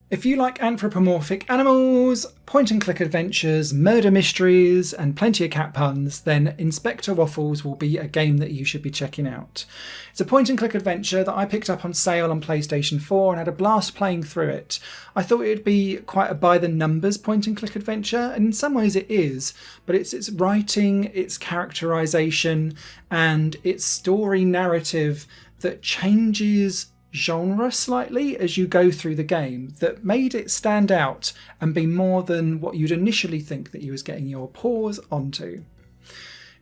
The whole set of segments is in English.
If you like anthropomorphic animals, point-and-click adventures, murder mysteries, and plenty of cat puns, then Inspector Waffles will be a game that you should be checking out. It's a point-and-click adventure that I picked up on sale on PlayStation 4 and had a blast playing through it. I thought it would be quite a by-the-numbers point-and-click adventure, and in some ways it is, but it's its writing, its characterization, and its story narrative that changes genre slightly as you go through the game that made it stand out and be more than what you'd initially think that you was getting your paws onto.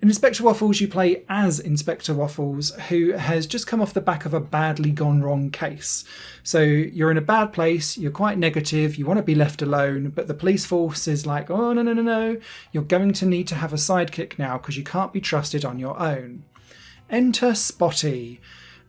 In Inspector Waffles, you play as Inspector Waffles, who has just come off the back of a badly gone wrong case. So you're in a bad place, you're quite negative, you want to be left alone, but the police force is like, oh no, you're going to need to have a sidekick now because you can't be trusted on your own. Enter Spotty,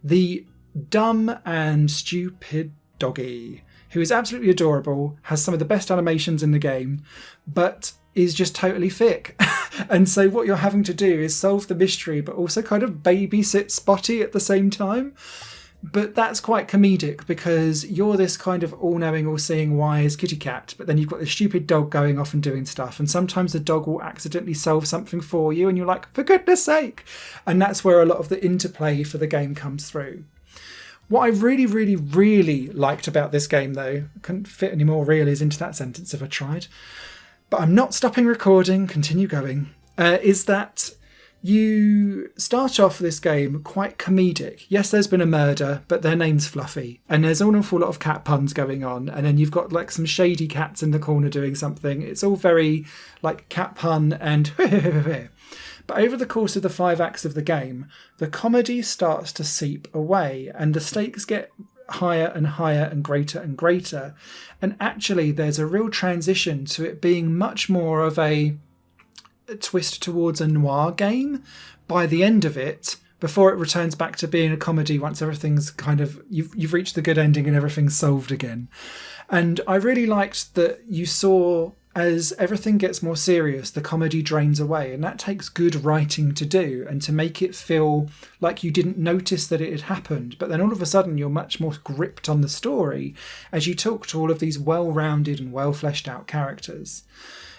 the dumb and stupid doggy, who is absolutely adorable, has some of the best animations in the game, but is just totally thick. And so what you're having to do is solve the mystery, but also kind of babysit Spotty at the same time. But that's quite comedic because you're this kind of all-knowing, all-seeing, wise kitty cat, but then you've got this stupid dog going off and doing stuff, and sometimes the dog will accidentally solve something for you, and you're like, for goodness sake! And that's where a lot of the interplay for the game comes through. What I really liked about this game, though, I couldn't fit any more reallys into that sentence if I tried, but I'm not stopping recording, continue going, is that you start off this game quite comedic. Yes, there's been a murder, but their name's Fluffy, and there's an awful lot of cat puns going on, and then you've got like some shady cats in the corner doing something. It's all very like cat pun and But over the course of the 5 acts of the game, the comedy starts to seep away and the stakes get higher and higher and greater. And actually, there's a real transition to it being much more of a twist towards a noir game by the end of it, before it returns back to being a comedy once everything's kind of, you've reached the good ending and everything's solved again. And I really liked that you saw, as everything gets more serious, the comedy drains away, and that takes good writing to do and to make it feel like you didn't notice that it had happened, but then all of a sudden you're much more gripped on the story as you talk to all of these well-rounded and well-fleshed out characters.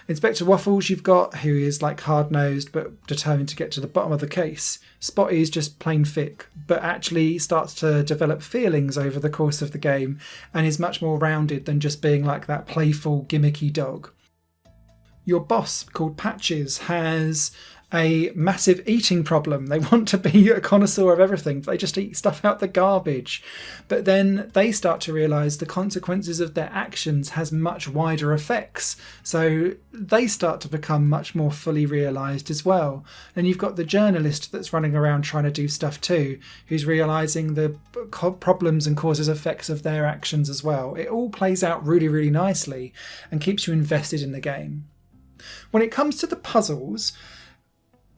Inspector Waffles you've got, who is like hard-nosed but determined to get to the bottom of the case. Spotty is just plain thick, but actually starts to develop feelings over the course of the game and is much more rounded than just being like that playful, gimmicky dog. Your boss, called Patches, has a massive eating problem. They want to be a connoisseur of everything. They just eat stuff out the garbage. But then they start to realise the consequences of their actions has much wider effects. So they start to become much more fully realised as well. And you've got the journalist that's running around trying to do stuff too, who's realising the problems and causes effects of their actions as well. It all plays out really nicely and keeps you invested in the game. When it comes to the puzzles,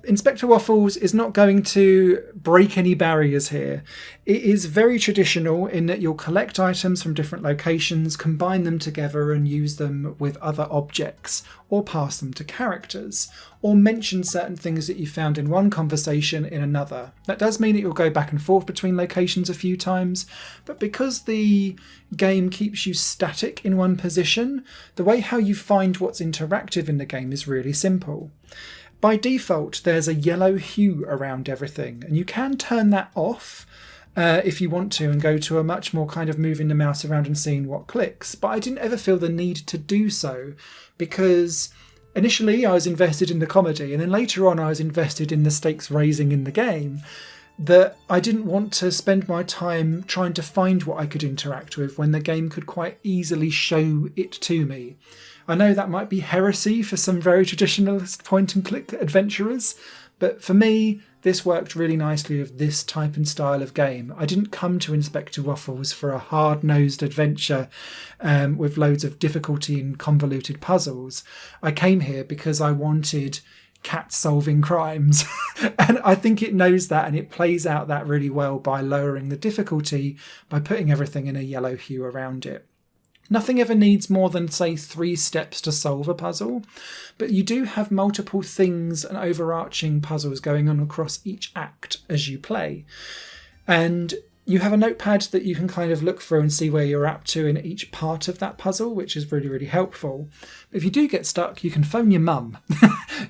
Inspector Waffles is not going to break any barriers here. It is very traditional in that you'll collect items from different locations, combine them together and use them with other objects, or pass them to characters, or mention certain things that you found in one conversation in another. That does mean that you'll go back and forth between locations a few times, but because the game keeps you static in one position, the way how you find what's interactive in the game is really simple. By default, there's a yellow hue around everything, and you can turn that off if you want to and go to a much more kind of moving the mouse around and seeing what clicks. But I didn't ever feel the need to do so because initially I was invested in the comedy, and then later on I was invested in the stakes raising in the game, that I didn't want to spend my time trying to find what I could interact with when the game could quite easily show it to me. I know that might be heresy for some very traditionalist point-and-click adventurers, but for me, this worked really nicely with this type and style of game. I didn't come to Inspector Waffles for a hard-nosed adventure with loads of difficulty and convoluted puzzles. I came here because I wanted cat solving crimes. And I think it knows that, and it plays out that really well by lowering the difficulty by putting everything in a yellow hue around it. Nothing ever needs more than, say, 3 steps to solve a puzzle, but you do have multiple things and overarching puzzles going on across each act as you play. And You have a notepad that you can kind of look through and see where you're up to in each part of that puzzle, which is really, really helpful. But if you do get stuck, you can phone your mum.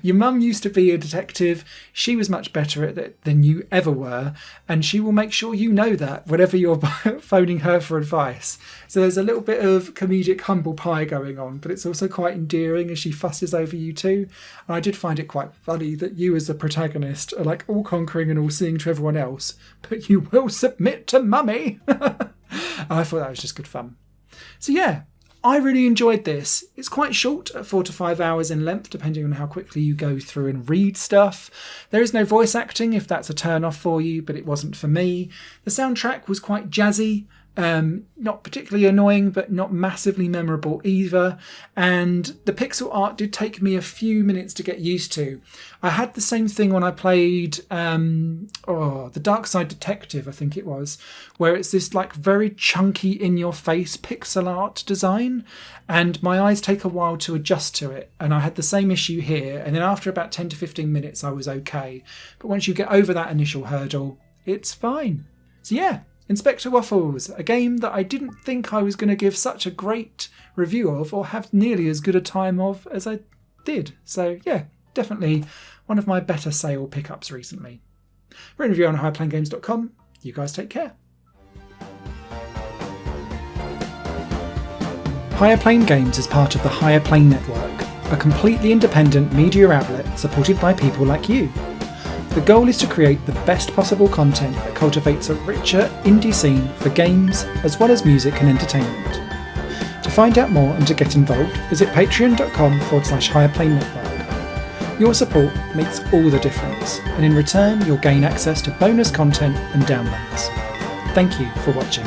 Your mum used to be a detective. She was much better at it than you ever were, and she will make sure you know that whenever you're phoning her for advice. So there's a little bit of comedic humble pie going on, but it's also quite endearing as she fusses over you too. And I did find it quite funny that you as the protagonist are like all conquering and all seeing to everyone else, but you will submit to mummy. I thought that was just good fun. So yeah, I really enjoyed this. It's quite short, at 4 to 5 hours in length, depending on how quickly you go through and read stuff. There is no voice acting if that's a turn off for you, but it wasn't for me. The soundtrack was quite jazzy. Not particularly annoying, but not massively memorable either. And the pixel art did take me a few minutes to get used to. I had the same thing when I played The Dark Side Detective, I think it was, where it's this like very chunky in-your-face pixel art design, and my eyes take a while to adjust to it. And I had the same issue here, and then after about 10 to 15 minutes I was okay. But once you get over that initial hurdle, it's fine. So yeah, Inspector Waffles, a game that I didn't think I was going to give such a great review of or have nearly as good a time of as I did. So yeah, definitely one of my better sale pickups recently. Written review on higherplanegames.com. You guys take care. Higher Plane Games is part of the Higher Plane Network, a completely independent media outlet supported by people like you. The goal is to create the best possible content that cultivates a richer indie scene for games as well as music and entertainment. To find out more and to get involved, visit patreon.com/higherplane network. Your support makes all the difference, and in return you'll gain access to bonus content and downloads. Thank you for watching.